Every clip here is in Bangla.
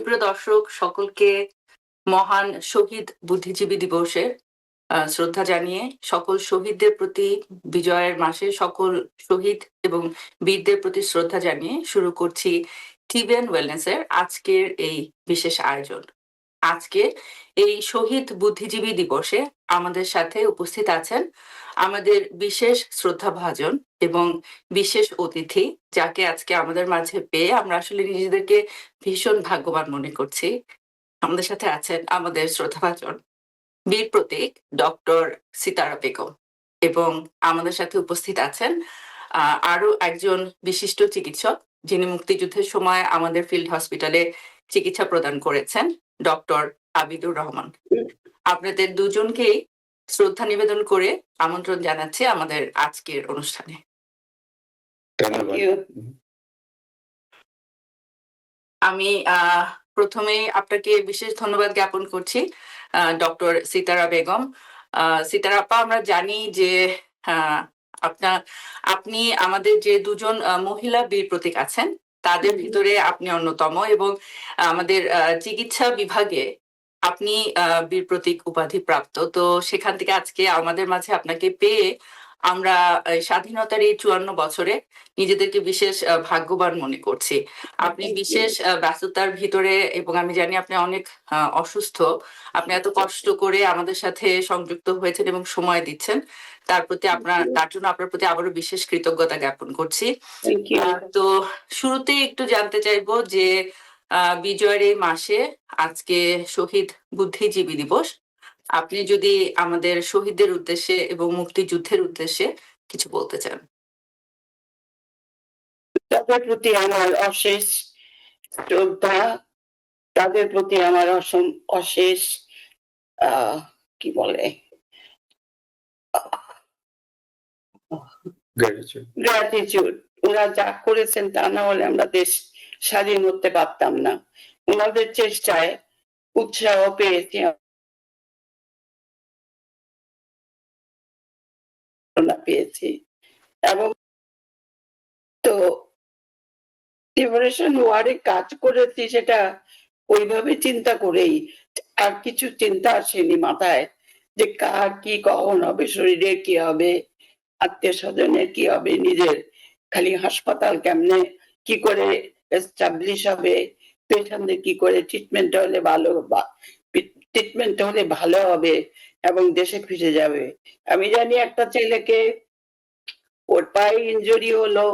সুপ্রিয় দর্শক সকলকে মহান শহীদ বুদ্ধিজীবী দিবসের শ্রদ্ধা জানিয়ে সকল শহীদদের প্রতি বিজয়ের মাসে সকল শহীদ এবং বীরদের প্রতি শ্রদ্ধা জানিয়ে শুরু করছি টিভিএন ওয়েলনেসের আজকের এই বিশেষ আয়োজন। আজকে এই শহীদ বুদ্ধিজীবী দিবসে আমাদের সাথে উপস্থিত আছেন আমাদের বিশেষ শ্রদ্ধাভাজন এবং বিশেষ অতিথি, যাকে আজকে আমাদের মাঝে পেয়ে আমরা আসলে নিজেদেরকে ভীষণ ভাগ্যবান মনে করছি। আমাদের সাথে আছেন আমাদের শ্রদ্ধাভাজন বীর প্রতীক ডক্টর সিতারা বেগম, এবং আমাদের সাথে উপস্থিত আছেন আরো একজন বিশিষ্ট চিকিৎসক, যিনি মুক্তিযুদ্ধের সময় আমাদের ফিল্ড হসপিটালে চিকিৎসা প্রদান করেছেন, ডক্টর আবিদুর রহমান। আপনাদের দুজনকেই শ্রদ্ধা নিবেদন করে আমন্ত্রণ জানাচ্ছি আমাদের আজকের অনুষ্ঠানে। আমি প্রথমে আপনাকে বিশেষ ধন্যবাদ জ্ঞাপন করছি ডক্টর সিতারা বেগম। সিতারা আপা, আমরা জানি যে আপনি আমাদের যে দুজন মহিলা বীর প্রতীক আছেন তাদের ভিতরে আপনি অন্যতম, এবং আমাদের চিকিৎসা বিভাগে আপনি বীর প্রতীক উপাধি প্রাপ্ত। তো সেখান থেকে আজকে আমাদের মাঝে আপনাকে পেয়ে আমরা স্বাধীনতার এই 54 বছরে নিজেদেরকে বিশেষ ভাগ্যবান মনে করছি। আপনি বিশেষ ব্যস্ততার ভিতরে, এবং আমি জানি আপনি অনেক অসুস্থ, আপনি এত কষ্ট করে আমাদের সাথে সংযুক্ত হয়েছেন এবং সময় দিচ্ছেন, তার জন্য আপনার প্রতি আবারও বিশেষ কৃতজ্ঞতা জ্ঞাপন করছি। তো শুরুতে একটু জানতে চাইবো যে বিজয়ের এই মাসে আজকে শহীদ বুদ্ধিজীবী দিবস, আপনি যদি আমাদের শহীদদের উদ্দেশ্যে এবং মুক্তিযুদ্ধের উদ্দেশ্যে কিছু বলতে চান। তাদের প্রতি আমার অশেষ শ্রদ্ধা, তাদের প্রতি আমার অশেষ কি বলে গ্র্যাটিটিউড। ওরা যা করেছেন তা না হলে আমরা দেশ স্বাধীন হতে পারতাম না। ওনাদের চেষ্টায় উৎসাহ পেয়েছি পেয়েছি, এবং তো লিবারেশন ওয়ারে কাজ করেছি সেটা ওইভাবে চিন্তা করেই, আর কিছু চিন্তা আসেনি মাথায় যে কার কি কখন হবে, শরীরের কি হবে, আত্মীয় স্বজনের কি হবে, নিজের খালি হাসপাতাল কেমনে কি করে এস্টাবলিশ হবে, পেশেন্টদের কি করে ট্রিটমেন্ট হলে ভালো হবে এবং দেশে ফিরে যাবে। আমি জানি একটা ছেলেকে ওর পায়ে ইনজুরি হলো,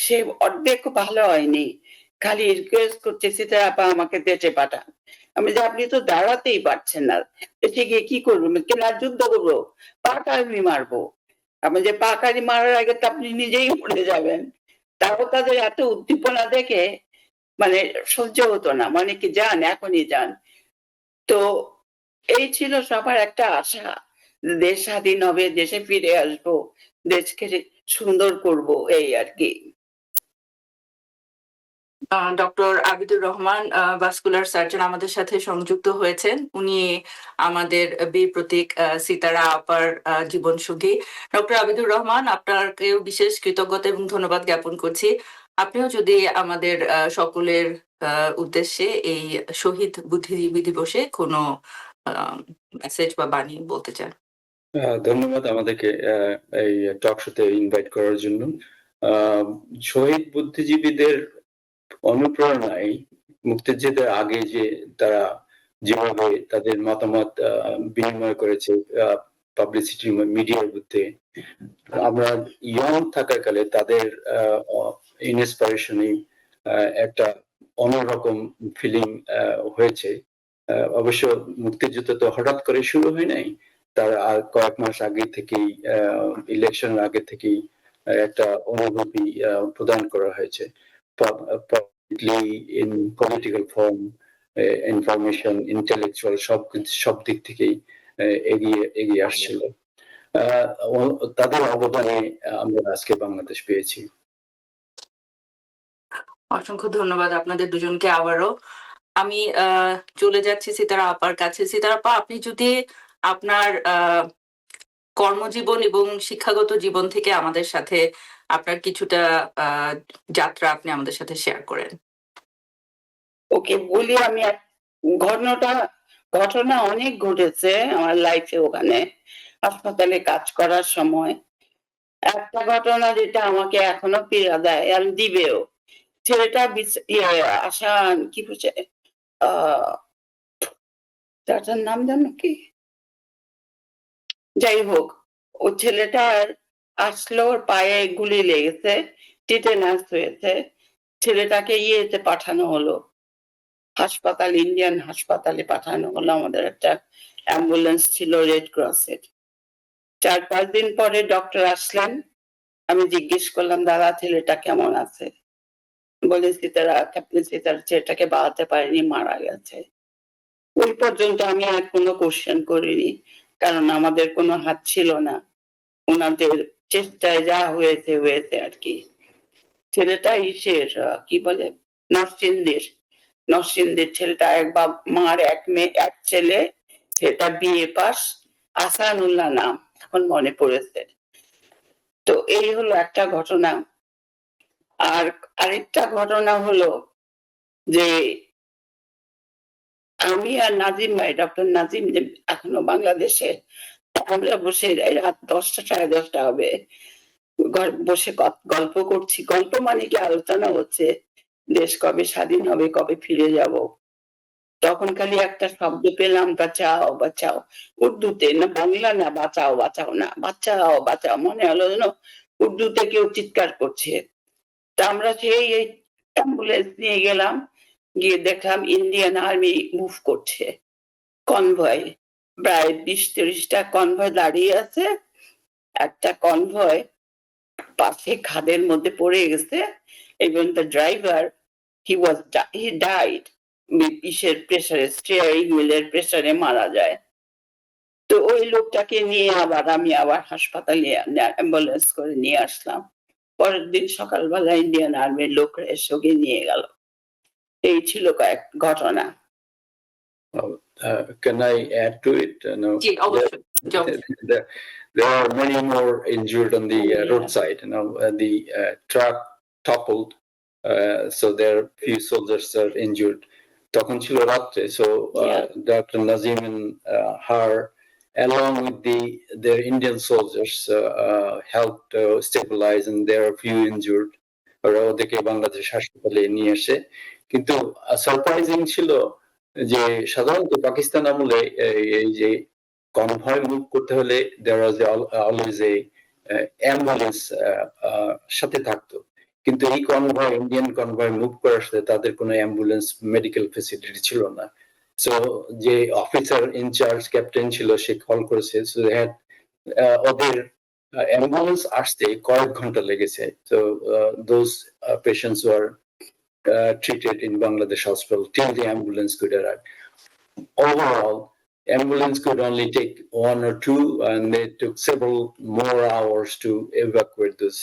সে অর্ধেক ভালো হয়নি, খালি রিকোয়েস্ট করছে সিতারা আপা আমাকে দেশে পাঠান। আমি যে আপনি তো দাঁড়াতেই পারছেন না, এসে গিয়ে কি করবো, কেনা যুদ্ধ করবো, পাকারি মারবো। আমি যে পাকারি মারার আগে তো আপনি নিজেই মরে যাবেন। তাও তাদের এত উদ্দীপনা দেখে মানে সহ্য হতো না, মানে কি যান এখনই যান। তো এই ছিল সবার একটা আশা, দেশ স্বাধীন হবে, দেশে ফিরে আসবো, দেশকে সুন্দর করব, এই আর কি। Doctor Abidur Rahman vascular surgeon আমাদের সাথে সংযুক্ত হয়েছেন। উনি আমাদের বীর প্রতীক সিতারা আপার জীবন সঙ্গী। ডক্টর আবিদুর রহমান, আপনাকেও বিশেষ কৃতজ্ঞতা এবং ধন্যবাদ জ্ঞাপন করছি। আপনিও যদি আমাদের সকলের উদ্দেশ্যে এই শহীদ বুদ্ধিজীবী দিবসে কোনো মেসেজ বা বাণী বলতে চান। ধন্যবাদ আমাদেরকে এই টক শোতে ইনভাইট করার জন্য। শহীদ বুদ্ধিজীবীদের অনুপ্রেরণায় মুক্তিযুদ্ধের আগে যে তারা যেভাবে তাদের মতামত বিনিময় করেছে পাবলিসিটি মিডিয়ার মধ্যে, আমরা ইয়ং থাকার কালে তাদের ইন্সপিরেশনে একটা অন্যরকম ফিলিং হয়েছে। অবশ্য মুক্তিযুদ্ধ তো হঠাৎ করে শুরু হয় নাই, তার কয়েক মাস আগে থেকেই, ইলেকশনের আগে থেকেই একটা অনুভূতি প্রদান করা হয়েছে। in political form, information, intellectual সব দিক থেকেই এগিয়ে আসছিল। তাদের অবদানে আমরা আজকে বাংলাদেশ পেয়েছি। অসংখ্য ধন্যবাদ আপনাদের দুজনকে। আবারও আমি চলে যাচ্ছি সিতারা আপার কাছে। সিতারা আপা, আপনি যদি আপনার কর্মজীবন এবং শিক্ষাগত জীবন থেকে আমাদের সাথে আপনার কিছুটা যাত্রা আপনি আমাদের সাথে শেয়ার করেন। ওকে বলি আমি ঘটনা অনেক ঘটেছে আমার লাইফে ওখানে হাসপাতালে কাজ করার সময়। একটা ঘটনা যেটা আমাকে এখনো পীড়া দেয় আর দিবেও, ছেলেটা আসান কি বলছে তার নাম জানো কি, যাই হোক ও ছেলেটার আসলো, ওর পায়ে গুলি লেগেছে, টিটেনাস হয়েছে, ছেলেটাকে ইয়েতে পাঠানো হলো হাসপাতাল, ইন্ডিয়ান হাসপাতালে পাঠানো হলো। আমাদের একটা অ্যাম্বুলেন্স ছিল রেড ক্রসের। 4-5 দিন পরে ডক্টর আসলেন, আমি জিজ্ঞেস করলাম দাদা ছেলেটা কেমন আছে, বলে ক্যাপ্টেন সীতারা ছেলেটাকে বাঁচাতে পারেনি, মারা গেছে। ওই পর্যন্ত আমি আর কোনো কোশ্চেন করিনি, কারণ আমাদের কোনো হাত ছিল না, ওনাদের চেষ্টায় যা হয়েছে হয়েছে আর কি। ছেলেটা ইসের কি বলে নরসিংদীর ছেলেটা, মার এক মেয়ে এক ছেলে, সেটা বিএ পাস, আসানুল্লাহ নাম, এখন মনে পড়েছে। তো এই হলো একটা ঘটনা। আর আরেকটা ঘটনা হলো যে আমি আর নাজিম ভাই, ডক্টর নাজিম যে এখনো বাংলাদেশে, আমরা বসে রাত 10টা 10:30 হবে, বসে গল্প করছি, গল্প মানে কি আলোচনা হচ্ছে, দেশ কবে স্বাধীন হবে, কবে ফিরে যাব। তখন খালি একটা শব্দ পেলাম, বাঁচাও বাঁচাও, উর্দুতে, না বাংলা না, বাঁচাও বাঁচাও না, বাঁচাও বাঁচাও, মনে হলো যেন উর্দুতে কেউ চিৎকার করছে। তা আমরা সেই অ্যাম্বুলেন্স নিয়ে গেলাম, গিয়ে দেখলাম ইন্ডিয়ান আর্মি মুভ করছে, কনভয়, প্রায় 20-30টা কনভয় দাঁড়িয়ে আছে। একটা কনভয় পাশে খাদের মধ্যে পড়ে গেছে, এবং দ্য ড্রাইভার হি ডাইড ইসের প্রেসারে, স্টিয়ারিং হুইলের প্রেসারে মারা যায়। তো ওই লোকটাকে নিয়ে আমি আবার হাসপাতালে অ্যাম্বুলেন্স করে নিয়ে আসলাম। পরের দিন সকালবেলা ইন্ডিয়ান আর্মির লোকরা এসে ওকে নিয়ে গেল। এই ছিল কয়েক ঘটনা। Can I add to it? No, জি অবশ্যই there are many more injured on the Yeah. roadside. The truck toppled, so there are few soldiers are injured. তখন ছিল রাত্রে, so Yeah. Dr. Nazim and her, along with their Indian soldiers, helped stabilize, and there are few injured. ওরা ওদেরকে বাংলাদেশ হাসপাতালে নিয়ে আসে। কিন্তু সারপ্রাইজিং ছিল যে সাধারণত পাকিস্তান আমলে এই যে কনভয় মুভ করতে হলে there was always a ambulance সাথে থাকতো, কিন্তু এই কনভয়, ইন্ডিয়ান কনভয় মুভ করার সাথে তাদের কোনো অ্যাম্বুলেন্স মেডিকেল ফেসিলিটি ছিল না। সো যে অফিসার ইনচার্জ ক্যাপ্টেন ছিল সে কল করেছে, সো ওদের অ্যাম্বুলেন্স আসতে কয়েক ঘন্টা লেগেছে। So those patients were treated in Bangladesh hospital till the ambulance could arrive. Overall, ambulance could only take 1 or 2, and it took several more hours to evacuate those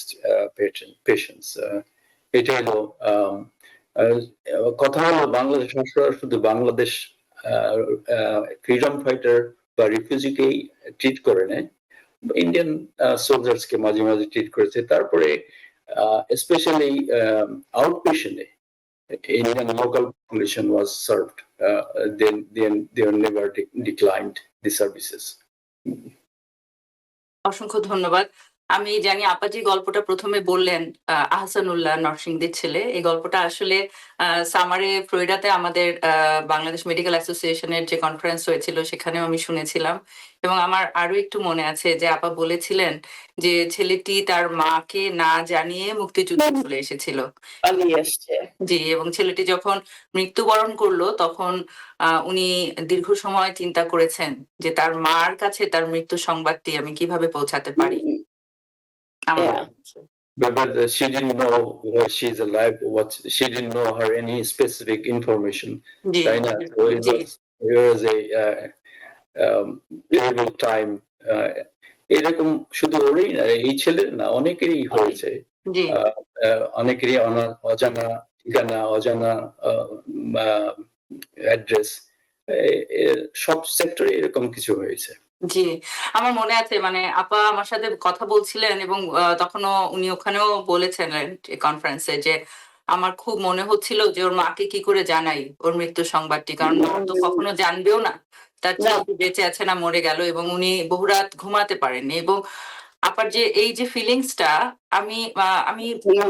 patients. এটা হলো কথা হলো, বাংলাদেশ হাসপাতাল শুধু বাংলাদেশ ফ্রিডম ফাইটার বা রিফিউজিকেই ট্রিট করে নেয়, ইন্ডিয়ান সোলজার্সকে মাঝে মাঝে ট্রিট করেছে। তারপরে specially আউটপেশেন্টে Indian local population was served. Then they were never declined the services. অসংখ্য ধন্যবাদ। আমি জানি আপা যে গল্পটা প্রথমে বললেন, আহসানুল্লাহ নরসিংদীর ছেলে, এই গল্পটা আসলে সামারে ফ্লোরিডাতে আমাদের বাংলাদেশ মেডিকেল অ্যাসোসিয়েশনের যে কনফারেন্স হয়েছিল সেখানেও আমি শুনেছিলাম। এবং আমার আরো একটু মনে আছে যে আপা বলেছিলেন যে ছেলেটি তার মাকে না জানিয়ে মুক্তিযুদ্ধে চলে এসেছিল। জি, এবং ছেলেটি যখন মৃত্যুবরণ করলো তখন উনি দীর্ঘ সময় চিন্তা করেছেন যে তার মার কাছে তার মৃত্যু সংবাদটি আমি কিভাবে পৌঁছাতে পারি। But she didn't know why she's alive. She didn't know her any specific information. G So it was a terrible time. এরকম শুধু ওরই না, এই ছেলের না, অনেকেরই হয়েছে। জি অনেকেরই অজানা ঠিকানা, অজানা অ্যাড্রেস, সব সেক্টরে এরকম কিছু হয়েছে। জি, আমার মনে আছে মানে আপা আমার সাথে কথা বলছিলেন এবং তখনও উনি ওখানেও বলেছেন কনফারেন্সে যে আমার খুব মনে হচ্ছিল যে ওর মাকে কি করে জানাই ওর মৃত্যুর সংবাদটি, কারণ মা তো কখনো জানবেও না তার না। ছেলে বেঁচে আছে না মরে গেল, এবং উনি বহু রাত ঘুমাতে পারেননি। এবং আপার যে এই যে ফিলিংসটা, আমি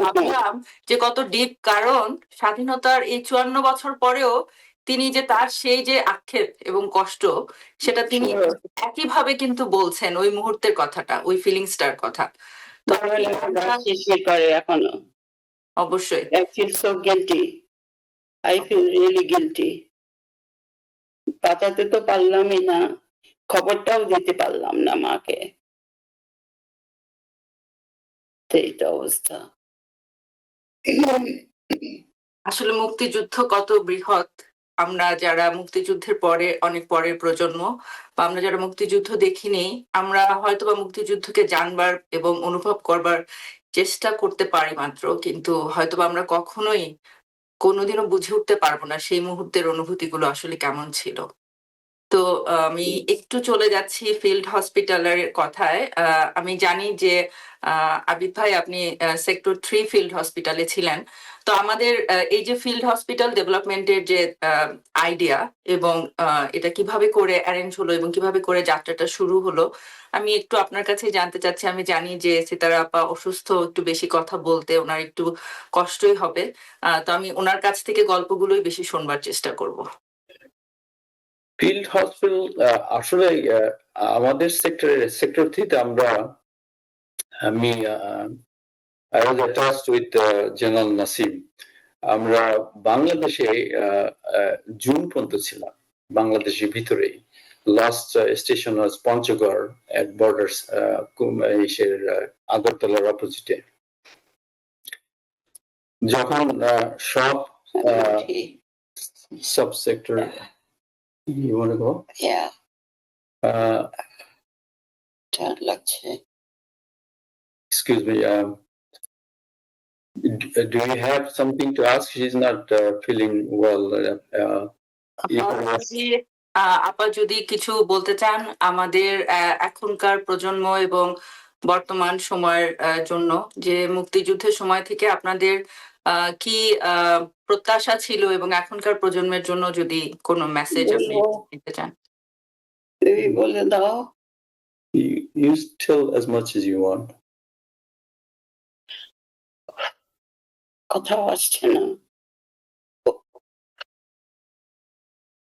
ভাবলাম যে কত ডিপ, কারণ স্বাধীনতার এই 54 বছর পরেও তিনি যে তার সেই যে আক্ষেপ এবং কষ্ট, সেটা তিনি একইভাবে কিন্তু বলছেন ওই মুহূর্তের কথাটা, ওই ফিলিংসটার কথা। তো শিরশির করে এখনো। অবশ্যই I feel so guilty. I feel really guilty. বাঁচাতে তো পারলামই না, খবরটাও দিতে পারলাম না মাকে। এইটা অবস্থা। আসলে মুক্তিযুদ্ধ কত বৃহৎ। আমরা যারা মুক্তিযুদ্ধের পরে অনেক পরের প্রজন্ম, বা আমরা যারা মুক্তিযুদ্ধ দেখিনি, আমরা হয়তোবা মুক্তিযুদ্ধকে জানবার এবং অনুভব করবার চেষ্টা করতে পারি মাত্র, কিন্তু হয়তোবা আমরা কখনোই কোনোদিনও বুঝে উঠতে পারবো না সেই মুহূর্তের অনুভূতিগুলো আসলে কেমন ছিল। তো আমি একটু চলে যাচ্ছি ফিল্ড হসপিটালের কথায়। আমি জানি যে আবিদ ভাই আপনি সেক্টর 3 ফিল্ড হসপিটালে ছিলেন। তো আমাদের এই যে ফিল্ড হসপিটাল ডেভেলপমেন্টের যে আইডিয়া, এবং এটা কিভাবে করে অ্যারেঞ্জ হলো এবং কিভাবে করে যাত্রাটা শুরু হলো, আমি একটু আপনার কাছে জানতে চাচ্ছি। আমি জানি যে সিতারা আপা অসুস্থ, একটু বেশি কথা বলতে ওনার একটু কষ্টই হবে। তো আমি ওনার কাছ থেকে গল্পগুলোই বেশি শোনবার চেষ্টা করব। ফিল্ড হসপিটাল আসলে আমাদের সেক্টর 3 তে আমি I was attached with General Nasim. আমরা বাংলাদেশে জুন পর্যন্ত ছিলাম, বাংলাদেশের ভিতরেই। Last station was Panchagarh at borders, আগরতলার অপোজিটে। যখন সব sub sector, you want to go? Yeah, Uh, লাগছে। excuse me, do you have something to ask? She's not feeling well. You can ask. আপা যদি কিছু বলতে চান আমাদের এখনকার প্রজন্ম এবং বর্তমান সময়ের জন্য, যে মুক্তিযুদ্ধের সময় থেকে আপনাদের কি প্রত্যাশা ছিল, এবং এখনকার প্রজন্মের জন্য যদি কোনো মেসেজ আপনি দিতে চান। তুমি বলে দাও। You tell as much as you want. কথা আসছে না।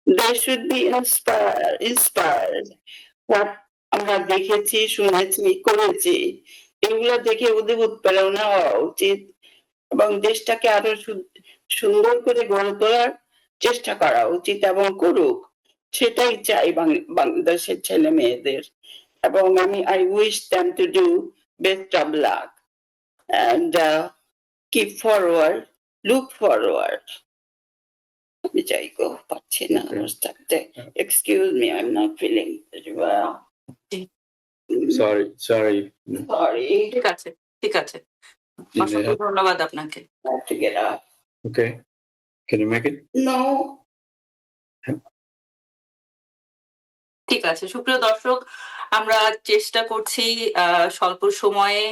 They should be inspired. What আমরা দেখেছি, শুনেছি, করেছি, এগুলো দেখে ওদের উৎপ্রেরণা হওয়া উচিত, এবং দেশটাকে আরো সুন্দর করে গড়ে তোলার চেষ্টা করা উচিত, এবং করুক। সেটাই চাই বাংলাদেশের ছেলে মেয়েদের। এবং I wish them to do best of luck and keep forward, look forward. আমি যাই গো, পাচ্ছি না থাকতে। Excuse me, I'm not feeling very well. Sorry. Sorry. ঠিক আছে, ঠিক আছে। অসংখ্য ধন্যবাদ আপনাকে। I have to get up. Okay. Can you make it? No. ঠিক আছে, সুপ্রিয় দর্শক, আমরা চেষ্টা করছি স্বল্প সময়ে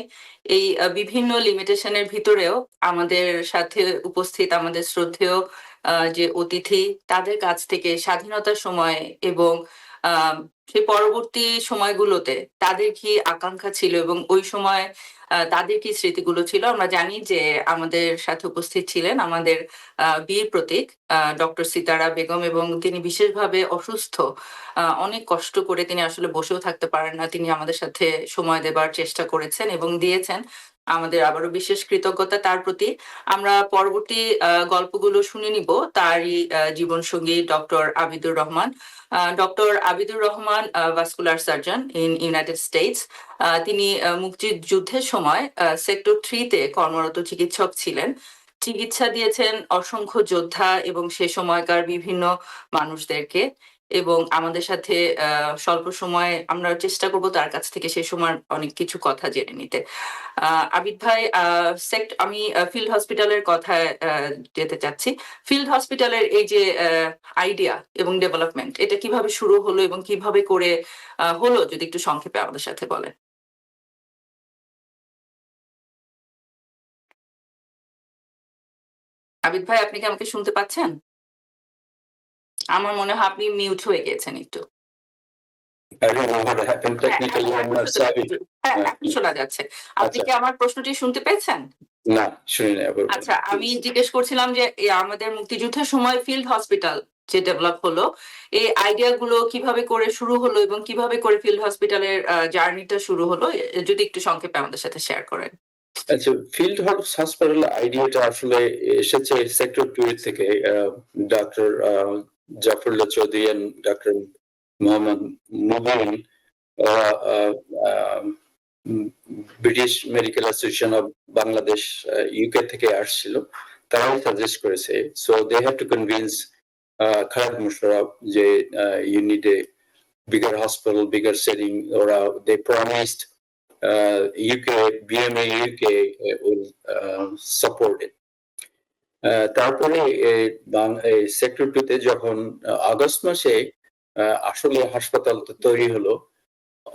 এই বিভিন্ন লিমিটেশনের ভিতরেও আমাদের সাথে উপস্থিত আমাদের শ্রদ্ধেয় যে অতিথি, তাদের কাছ থেকে স্বাধীনতার সময় এবং সেই পরবর্তী সময়গুলোতে তাদের কি আকাঙ্ক্ষা ছিল এবং ওই সময় তাদের কি স্মৃতিগুলো ছিল। আমরা জানি যে আমাদের সাথে উপস্থিত ছিলেন আমাদের বীর প্রতীক ডক্টর সিতারা বেগম, এবং তিনি বিশেষভাবে অসুস্থ। অনেক কষ্ট করে তিনি আসলে বসেও থাকতে পারেন না, তিনি আমাদের সাথে সময় দেবার চেষ্টা করেছেন এবং দিয়েছেন। আমাদের আবারও বিশেষ কৃতজ্ঞতা তার প্রতি। আমরা পরবর্তী গল্পগুলো শুনে নিব তারই জীবনসঙ্গী doctor Abidur Rahman. Doctor Abidur Rahman vascular surgeon in United states. তিনি মুক্তিযুদ্ধের সময় সেক্টর 3-তে কর্মরত চিকিৎসক ছিলেন। চিকিৎসা দিয়েছেন অসংখ্য যোদ্ধা এবং সে সময়কার বিভিন্ন মানুষদেরকে। এবং আমাদের সাথে স্বল্প সময়ে আমরা চেষ্টা করব তার কাছ থেকে সে সময় অনেক কিছু কথা জেনে নিতে। আবিদ ভাই, আমি ফিল্ড হসপিটালের কথায় যেতে চাচ্ছি। ফিল্ড হসপিটালের এই যে আইডিয়া এবং ডেভেলপমেন্ট, এটা কিভাবে শুরু হলো এবং কিভাবে করে হলো, যদি একটু সংক্ষেপে আমাদের সাথে বলেন। আবিদ ভাই, আপনি কি আমাকে শুনতে পাচ্ছেন? আমার মনে হয় আপনি মিউট হয়ে গেছেন একটু। I don't know what happened technically. I'm not savvy. হ্যাঁ, এখন শোনা যাচ্ছে। আপনি আচ্ছা। কি আমার প্রশ্নটি শুনতে পেয়েছেন? না, শুনি নাই, আবার বলুন, আচ্ছা, আমি please. জিজ্ঞেস করছিলাম যে আমাদের মুক্তিযুদ্ধের সময় ফিল্ড হসপিটাল যে ডেভেলপ হলো, এই আইডিয়া গুলো কিভাবে করে শুরু হলো এবং কিভাবে করে ফিল্ড হসপিটালের জার্নিটা শুরু হলো, যদি একটু সংক্ষেপে আমাদের সাথে শেয়ার করেন। আচ্ছা, ফিল্ড হসপিটাল আইডিয়াটা আসলে এসেছে সেক্টর 2 থেকে। ডক্টর জাফরুল্লাহ চৌধুরী এবং doctor Mohammad Mubin British medical association of Bangladesh UK থেকে আসছিল, তারাই সাজেস্ট করেছে। So they have to convince Khaled Musharraf যে you need a bigger hospital, bigger setting, or they promised UK, BMA UK will support it. তারপরে সেক্টর 2 তে যখন আগস্ট মাসে আসলে হাসপাতাল তৈরি হলো,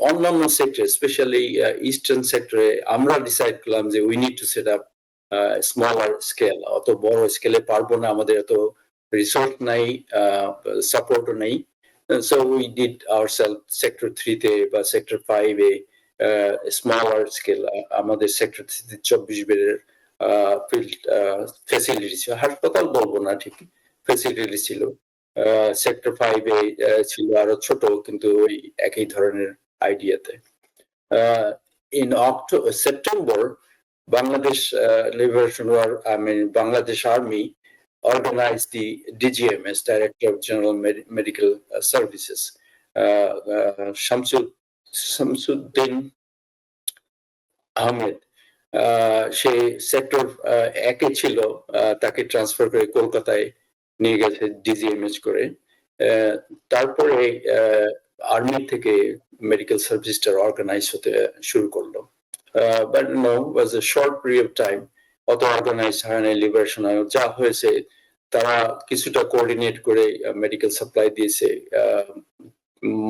অন্যান্য সেক্টর স্পেশালি ইস্টার্ন সেক্টরে আমরা ডিসাইড করলাম যে we need to set up smaller scale. অত বড় স্কেলে পারবো না, আমাদের এত রিসোর্স নাই, সাপোর্টও নেই। So we did ourselves sector 3 তে বা sector 5 এ smaller scale আমাদের sector 3 তে 24 বেডের ফিল্ড ফ্যাসিলিটি ছিল, হাসপাতাল বলবো না, ঠিক ফ্যাসিলিটি ছিল। সেক্টর 5 এ ছিল আরো ছোট, কিন্তু ওই একই ধরনের আইডিয়াতে। In September Bangladesh liberation war, Bangladesh army organized the DGMS, Director of General Medical Services. Shamsuddin Ahmed, say sector 1 এ ছিল, তাকে ট্রান্সফার করে কলকাতায় নিয়ে গেছে ডিজিএমএস করে। তারপরে আর্মি থেকে মেডিকেল সার্ভিসটা অর্গানাইজ হতে শুরু করলো। But no, was a short period time, অত অর্গানাইজ হয় না। লিবারেশন যা হয়েছে তারা কিছুটা কোঅর্ডিনেট করে মেডিকেল সাপ্লাই দিয়েছে,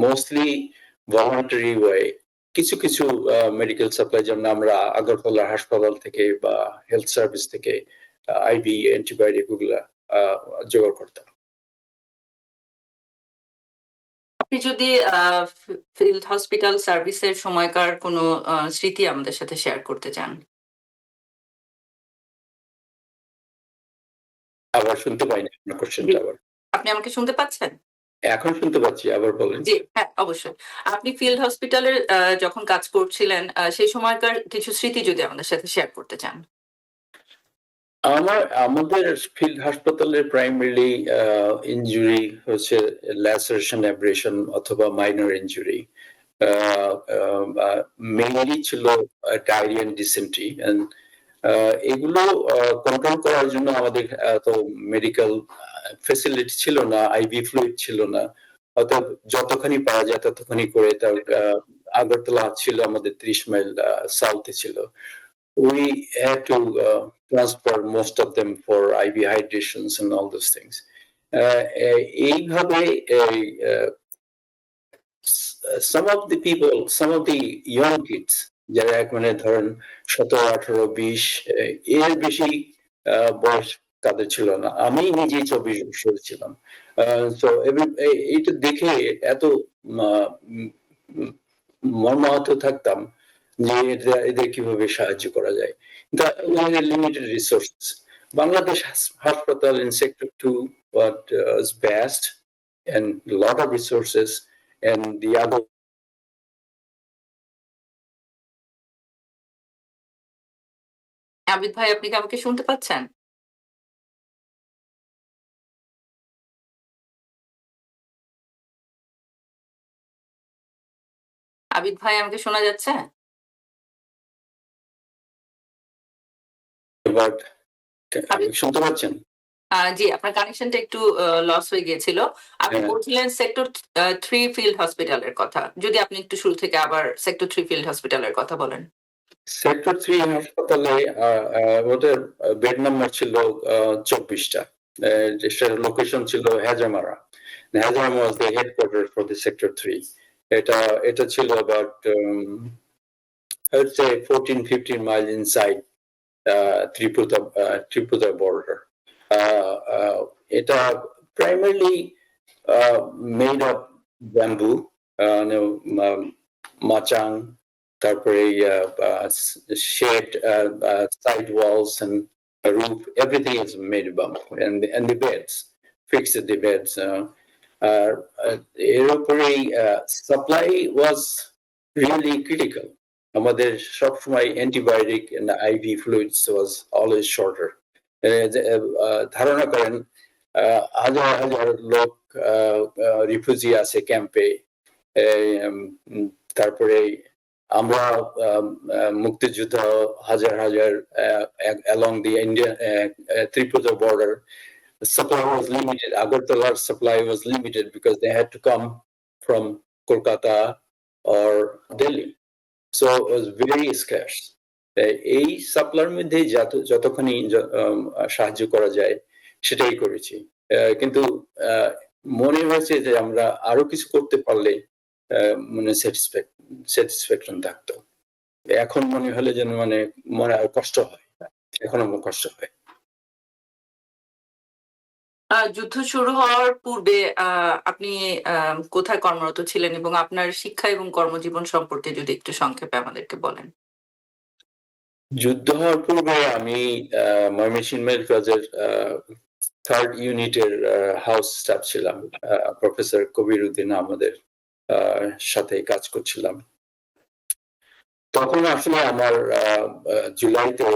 মোস্টলি ভলান্টারি ওয়ে। কিছু কিছু মেডিকেল সাপ্লাই, যেমন আমরা আগরতলা হাসপাতাল থেকে বা হেলথ সার্ভিস থেকে আইভি অ্যান্টিবায়োটিক গুলা জোগাড় করতাম। আপনি যদি ফিল্ড হসপিটাল সার্ভিসের সময়কার কোনো স্মৃতি আমাদের সাথে শেয়ার করতে চান। আবার শুনতে পাইনি আপনার কোশ্চেনটা। আবার আপনি আমাকে শুনতে পাচ্ছেন? এখন শুনতে পাচ্ছি, আবার বলেন। জি, হ্যাঁ, অবশ্যই। আপনি ফিল্ড হসপিটালের যখন কাজ করছিলেন, সেই সময়কার কিছু স্মৃতি যদি আমাদের সাথে শেয়ার করতে চান। আমাদের ফিল্ড হাসপাতালের প্রাইমারিলি ইনজুরি হচ্ছে ল্যাসারেশন, অ্যাব্রেশন অথবা মাইনর ইনজুরি। মেইনলি ছিল ডায়রিয়া এন্ড ডিসেন্ট্রি। এগুলো কন্ট্রোল করার জন্য আমাদের তো মেডিকেল ফেসিলিটি ছিল না, আইভি ফ্লুইড ছিল না, অর্থাৎ যতখানি পাওয়া যায় ততখানি করে। তার আগরতলা ছিল আমাদের 30 মাইল সাউথে ছিল। We had to transfer most of them for IV hydrations and all those things. এইভাবে some of the people, some of the young kids, যারা মানে ধরেন 17, 18, 20 এর বেশি বয়স তাদের ছিল না। আমি নিজেই 24 বছর ছিলাম। তো এইটা দেখে এত মর্মাহত থাকতাম যে এদের কিভাবে সাহায্য করা যায়। Limited resource. বাংলাদেশ হাসপাতাল in sector 2 was vast and a lot of resources, and the other Abid ভাই, আপনি কি আমাকে শুনতে পাচ্ছেন? আবিদ ভাই, আমাকে শোনা যাচ্ছে? শুনতে পাচ্ছেন? জি, আপনার কানেকশনটা একটু লস হয়ে গিয়েছিল। আপনি হ্যাঁ। বলছিলেন সেক্টর 3 ফিল্ড হসপিটালের কথা। যদি আপনি একটু শুরু থেকে আবার সেক্টর 3 ফিল্ড হসপিটালের কথা বলেন। সেক্টর 3 হাসপাতালে ওদের বেড নাম্বার ছিল 24টা। যেটার লোকেশন ছিল Hezamara. Hazarama was the headquarters for the sector 3. এটা ছিল about I would say 14-15 miles inside Tripura border. এটা primarily made of bamboo, machang, তারপরে shade, side walls and a roof, everything is made of bamboo, and the beds, fixed the beds. এর উপরে supply was really critical. আমাদের সবসময় antibiotic and IV fluids was always shorter. ধারণা করেন হাজার হাজার লোক রিফিউজি আছে ক্যাম্পে, তারপরে আমরা মুক্তিযুদ্ধ হাজার হাজার along the Indian Tripura border. The supply was limited. Agartala's supply was limited because they had to come from Kolkata or Delhi. So it was very scarce. এই সাপ্লাইর মধ্যে যতখানি সাহায্য করা যায় সেটাই করেছি, কিন্তু মনে হয়েছে যে আমরা আরো কিছু করতে পারলে মানে স্যাটিসফ্যাকশন থাকতো। এখন মনে হলে যেন মনে কষ্ট হয়, এখন আমার কষ্ট হয়। যুদ্ধ শুরু হওয়ার পূর্বে আপনি কোথায় কর্মরত ছিলেন এবং আপনার শিক্ষা এবং কর্মজীবন সম্পর্কে যদি একটু সংক্ষেপে আমাদেরকে বলেন। যুদ্ধ হওয়ার পূর্বে আমি ময়মনসিংহ মেডিকেল কলেজের 3rd ইউনিটের হাউস স্টাফ ছিলাম। প্রফেসর কবির উদ্দিন আমাদের সাথে কাজ করছিলাম। তখন আসলে আমার জুলাইতে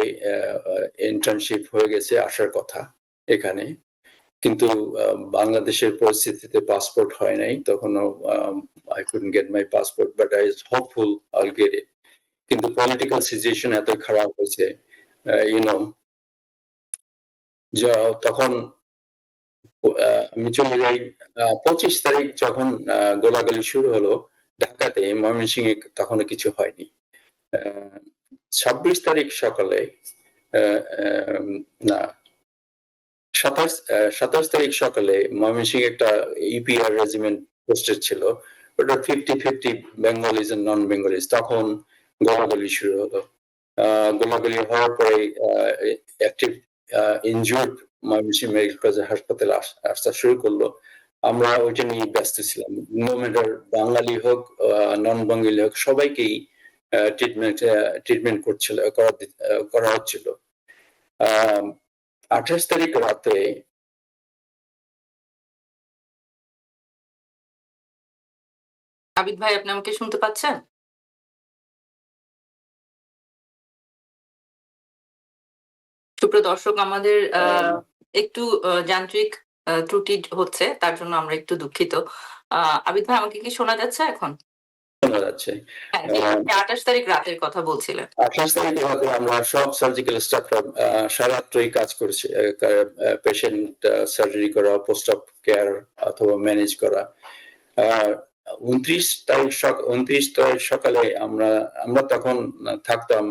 ইন্টার্নশিপ হয়ে গেছে, আসার কথা এখানে, কিন্তু বাংলাদেশের পরিস্থিতিতে পাসপোর্ট হয় নাই তখনও। I couldn't get my passport, but I was hopeful I'll get it. কিন্তু পলিটিক্যাল সিচুয়েশন এত খারাপ হয়েছে, তখন আমি চলে যাই। 25 তারিখ যখন গোলাগুলি শুরু হলো ঢাকাতে, ময়মনসিংহে তখনও কিছু হয়নি। 26 তারিখ সকালে, না 27 তারিখ সকালে ময়মনসিংহে একটা ইপিআর রেজিমেন্ট পোস্টেড ছিল, ওটা 50-50 বেঙ্গলিজ এন্ড নন বেঙ্গলিজ। তখন গোলাগুলি শুরু হলো। গোলাগুলি হওয়ার পরে active injured Mymensingh medical college হাসপাতালে আসতে শুরু করলো। আমরা ওইটা নিয়ে ব্যস্ত ছিলাম। নো ম্যাটার বাঙালি হোক নন বাঙালি হোক, সবাইকেই ট্রিটমেন্ট করা হচ্ছিল। 28 তারিখ রাতে আবিদ ভাই, আপনি আমাকে শুনতে পাচ্ছেন? সুপ্রিয় দর্শক, আমাদের একটু যান্ত্রিক ত্রুটি হচ্ছে, তার জন্য আমরা একটু দুঃখিত। আবিদ ভাই, আমাকে কি শোনা যাচ্ছে এখন? শোনা যাচ্ছে। 28 তারিখ রাতের কথা বলছিলেন। 28 তারিখ রাতে আমরা সব সার্জিক্যাল স্টাফরা সারারাত্রি কাজ করেছি, পেশেন্ট সার্জারি করা, পোস্ট অপ কেয়ার অথবা ম্যানেজ করা। 29 তারিখ সকালে আমরা তখন থাকতাম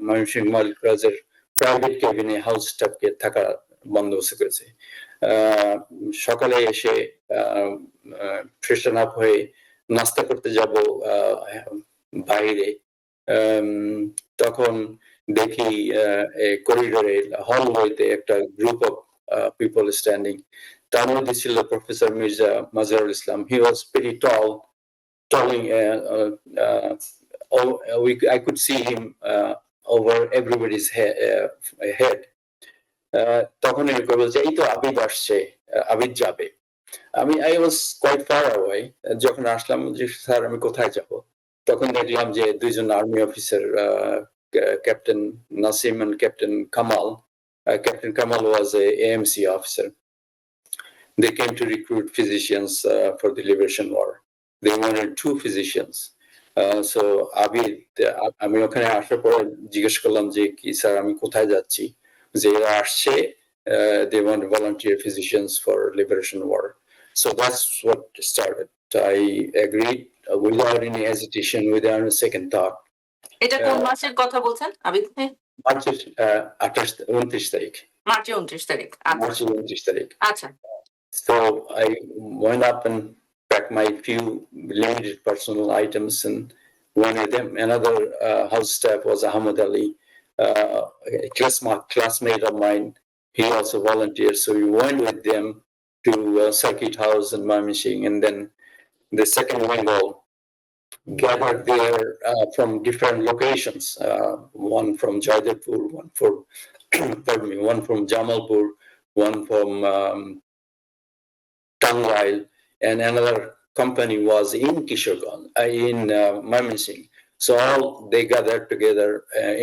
ময়মনসিংহ মেডিকেল কলেজের প্রাইভেট কেবিনে, হাউস স্টাফকে থাকা বন্দোবস্ত করেছে। সকালে এসে ফ্রেশন আপ হয়ে নাস্তা করতে যাব বাইরে, তখন দেখি করিডোরে হলওয়েতে একটা গ্রুপ অফ পিপল স্ট্যান্ডিং। তার মধ্যে ছিল professor Mirza Mazharul Islam. He was very tall, I could see him over everybody's head. তখন এরকম বলছে, এই তো আবিদ আসছে, আবিদ যাবে। I was quite far away. যখন আসলাম যে স্যার আমি কোথায় যাব, তখন দেখলাম যে দুইজন army officer, captain Nasim and Captain Kamal. Captain Kamal was a AMC officer. They came to recruit physicians for the Liberation War. They wanted 2 physicians. So আমি ওখানে আসার পর জিজ্ঞেস করলাম যে কি স্যার আমি কোথায় যাচ্ছি, যে এরা আসছে, they want volunteer physicians for Liberation War. So that's what started. I agreed without any hesitation, without a second thought. এটা কোন মাসের কথা বলছেন আবিদ ভাই? মার্চের 29 তারিখ। মার্চের 29 তারিখ। মার্চের 29 তারিখ। আচ্ছা। So I went up and packed my few limited personal items, and one of them, another house staff was Ahmed Ali, a classmate of mine. he also volunteered. So we went with them to Circuit House in Mymensingh, and then the second Bengal gathered there from different locations. One from Jaidarpur, one from pardon me, one from Jamalpur, one from Tangail, and another company was in Kishorganj, in Mymensingh. So all they gathered together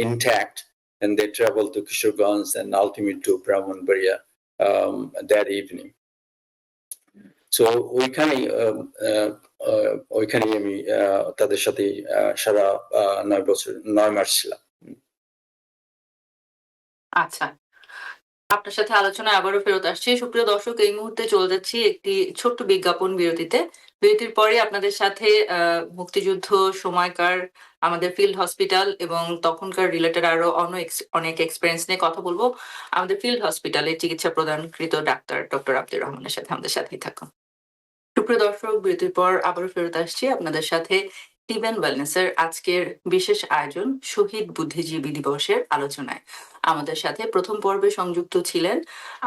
intact, and they traveled to Kishorganj and ultimately to Brahmanbaria that evening. So ওইখানে আমি তাদের সাথে সারা 9 মাস ছিলাম। আচ্ছা, আপনার সাথে আলোচনায় আবারও ফেরত আসছি। সুপ্রিয় দর্শক, এই মুহূর্তে চলে যাচ্ছি একটি ছোট্ট বিজ্ঞাপন বিরতিতে। বিরতির পরে আপনাদের সাথে মুক্তিযুদ্ধ সময়কার আমাদের ফিল্ড হসপিটাল এবং তখনকার রিলেটেড আরো অনেক এক্সপেরিয়েন্স নিয়ে কথা বলবো আমাদের ফিল্ড হসপিটালে চিকিৎসা প্রদানকৃত ডাক্তার ডক্টর আব্দুর রহমানের সাথে। আমাদের সাথেই থাকুন। সুপ্রিয় দর্শক, বিরতির পর আবারও ফেরত আসছি আপনাদের সাথে টিভেন ওয়েলনেসের আজকের বিশেষ আয়োজন শহীদ বুদ্ধিজীবী দিবসের আলোচনায়। আমাদের সাথে প্রথম পর্বে সংযুক্ত ছিলেন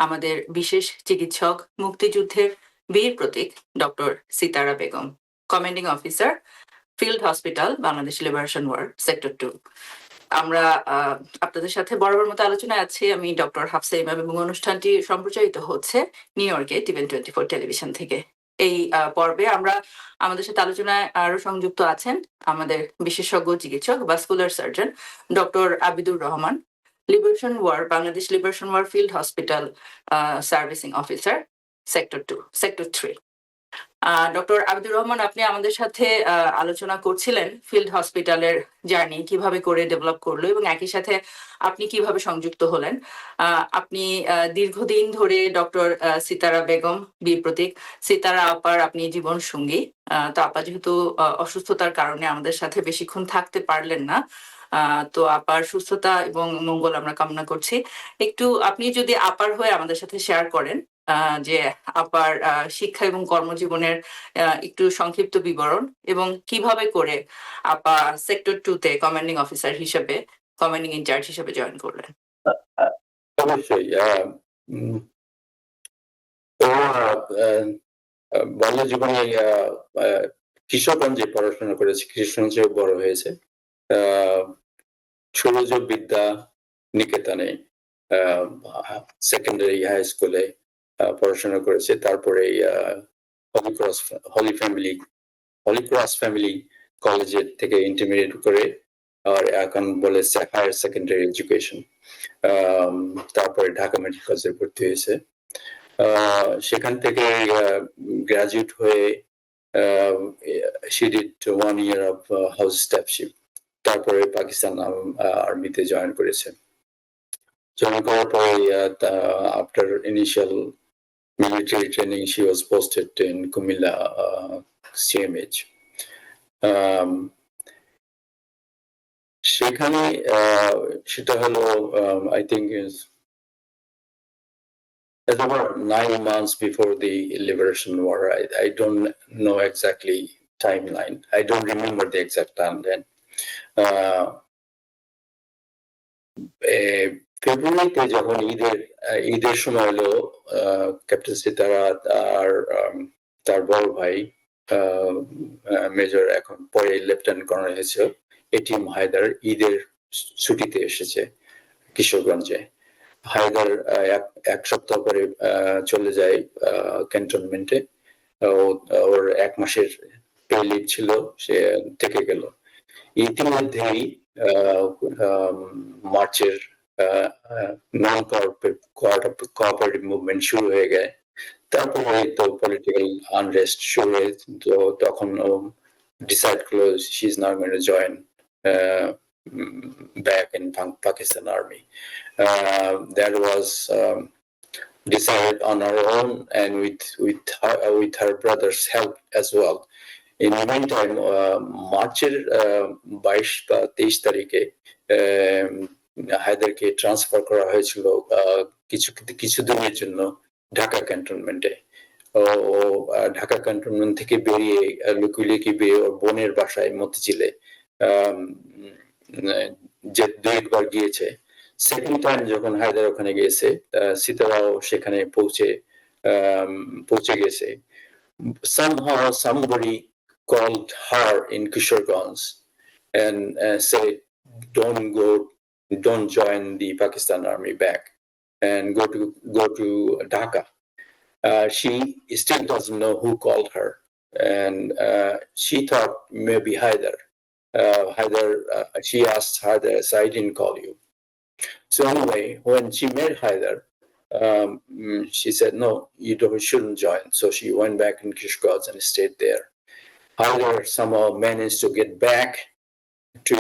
আমাদের বিশেষ চিকিৎসক, মুক্তিযুদ্ধের বীর প্রতীক doctor Sitara Begum, commanding officer, field hospital, Bangladesh liberation war, sector 2। আমরা আপনাদের সাথে বরাবর মতো আলোচনায় আছি আমি ডক্টর হাফসা ইমাম, এবং অনুষ্ঠানটি সম্প্রচারিত হচ্ছে নিউ ইয়র্কে টিভেন 24 টেলিভিশন থেকে। এই পর্বে আমরা আমাদের সাথে আলোচনায় আরো সংযুক্ত আছেন আমাদের বিশেষজ্ঞ চিকিৎসক vascular surgeon doctor Abidur Rahman, liberation war, Bangladesh liberation war field hospital servicing officer, sector 3। Doctor Abidur Rahman, আপনি আমাদের সাথে আলোচনা করছিলেন ফিল্ড হসপিটালের জার্নি কিভাবে করে ডেভেলপ করলো এবং একই সাথে আপনি কিভাবে সংযুক্ত হলেন। আপনি দীর্ঘদিন ধরে ডক্টর সিতারা বেগম, বীর প্রতীক সিতারা আপার আপনি জীবন সঙ্গী। তো আপা যেহেতু অসুস্থতার কারণে আমাদের সাথে বেশিক্ষণ থাকতে পারলেন না, তো আপার সুস্থতা এবং মঙ্গল আমরা কামনা করছি। একটু আপনি যদি আপার হয়ে আমাদের সাথে শেয়ার করেন যে আপার শিক্ষা এবং কর্মজীবনের একটু সংক্ষিপ্ত বিবরণ এবং কিভাবে করে আপা সেক্টর 2-তে কমান্ডিং অফিসার হিসেবে, কমান্ডিং ইনচার্জ হিসেবে জয়েন করলেন। অবশ্যই বাল্য জীবনে কিশোরগঞ্জে পড়াশোনা করেছে, কিশোরগঞ্জে বড় হয়েছে। সূর্য বিদ্যা নিকেতনে সেকেন্ডারি হাই স্কুলে পড়াশোনা করেছে। তারপরে হলি ক্রস ফ্যামিলি কলেজের থেকে ইন্টারমিডিয়েট করে আর এখন বলে হায়ার সেকেন্ডারি এডুকেশন। তারপরে ঢাকা মেডিকেল কলেজে ভর্তি হয়েছে। সেখান থেকে গ্রাজুয়েট হয়ে she did 1 year of house staffship, তারপরে পাকিস্তান আর্মিতে জয়েন করেছে। জয়েন করার পরে after initial military training she was posted in Kumilla CMH. সেখানে সেটা হলো I think is about 9 months before the Liberation War. I don't know exactly timeline. I don't remember the exact timeline. ফেব্রুয়ারিতে যখন ঈদের সময় হলো, ক্যাপ্টেন সিতারা আর তার বড় ভাই মেজর, এখন পরে লেফটেন্যান্ট কর্নেল হয়েছে, এটিএম হায়দার ঈদের ছুটিতে এসেছে কিশোরগঞ্জে। হায়দার এক সপ্তাহ পরে চলে যায় ক্যান্টনমেন্টে। ওর 1 মাসের পে লিভ ছিল, সে থেকে গেল। ইতিমধ্যেই মার্চের নন কোঅপারেটিভ মুভমেন্ট শুরু হয়ে গেছে। তারপরে তো পলিটিক্যাল আনরেস্ট শুরু হয়ে, তো তখন ডিসাইড করলো she is not going to join back in Pakistan Army. That was decided on our own and with her brother's help as well. In the meantime, মার্চের 22 বা 23 তারিখে হায়দারকে ট্রান্সফার করা হয়েছিল কিছুদিনের জন্য ঢাকা ক্যান্টনমেন্টে। ও ঢাকা ক্যান্টনমেন্ট থেকে বেরিয়ে লুকিয়ে ওর বোনের বাসায় মতিঝিলে যে 2 একবার গিয়েছে। সেকেন্ড টাইম যখন হায়দার ওখানে গেছে, সিতারাও সেখানে পৌঁছে গেছে। Somehow somebody called her in Kishoreganj and said, don't join the Pakistan army back and go to Dhaka. She still doesn't know who called her, and she thought maybe Haider. She asked Haider, so I didn't call you. So anyway, when she met Haider, she said, no, you shouldn't join. So she went back in Kishkoz and stayed there. Haider somehow managed to get back to,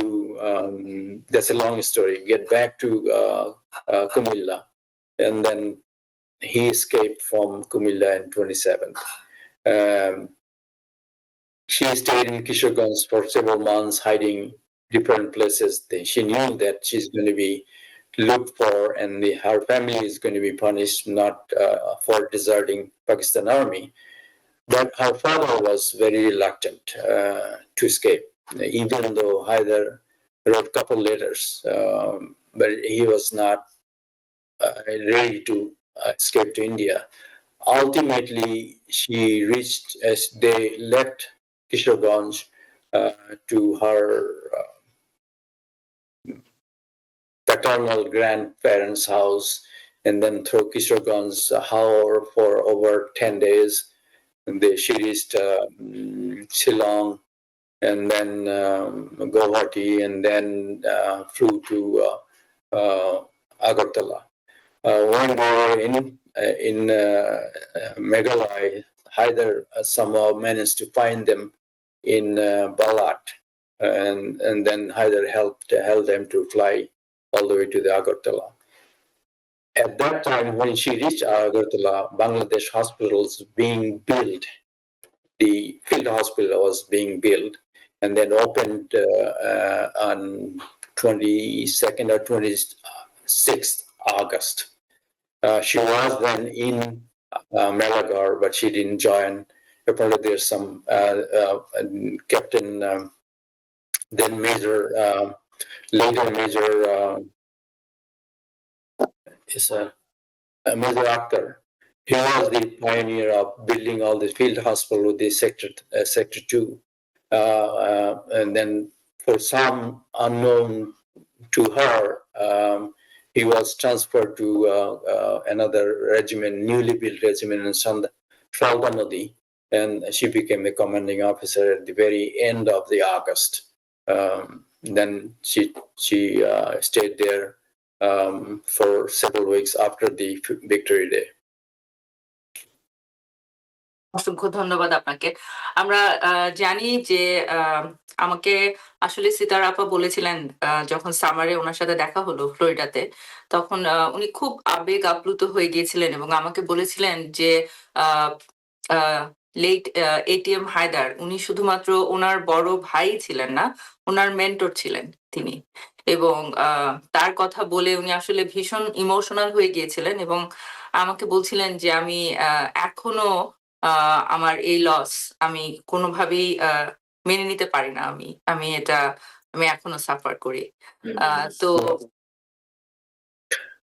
that's a long story, get back to Kumilla. And then he escaped from Kumilla in 27th. She stayed in Kishorganj for several months, hiding different places. She knew that she's going to be looked for, and her family is going to be punished, not for deserting Pakistan army. But her father was very reluctant to escape, even though Haider wrote a couple letters, but he was not ready to escape to India. Ultimately, they left Kishorganj to her paternal grandparents' house, and then through Kishorganj for over 10 days. And she reached Shillong, and then Guwahati, and then flew to Agartala. One day in Meghalaya, Haider somehow managed to find them in Balat, and then Haider held them to fly all the way to the Agartala. At that time, when she reached Agartala, Bangladesh hospitals being built, the field hospital was being built, and then opened on 22nd or 26th August. She was then in Malagar, but she didn't join. Apparently, there's some Captain, then Major, later Major is Major Akhtar. He was the pioneer of building all the field hospital with the sector 2. And then for some unknown to her, he was transferred to another regiment, newly built regiment in Shaldanadi, and she became the commanding officer at the very end of the August. Then she stayed there for several weeks after the Victory Day. অসংখ্য ধন্যবাদ আপনাকে। আমরা জানি যে আমাকে আসলে সিতারা আপা বলেছিলেন, যখন সামারে ওনার সাথে দেখা হলো ফ্লোরিডাতে, তখন উনি খুব আবেগ আপ্লুত হয়ে গিয়েছিলেন এবং আমাকে বলেছিলেন যে লেট এটিএম হায়দার উনি শুধুমাত্র ওনার বড় ভাই ছিলেন না, ওনার মেন্টর ছিলেন তিনি। এবং তার কথা বলে উনি আসলে ভীষণ ইমোশনাল হয়ে গিয়েছিলেন এবং আমাকে বলছিলেন যে আমি এখনো আমার এই লস আমি কোনোভাবেই মেনে নিতে পারি না। আমি এখনো সাফার করি। তো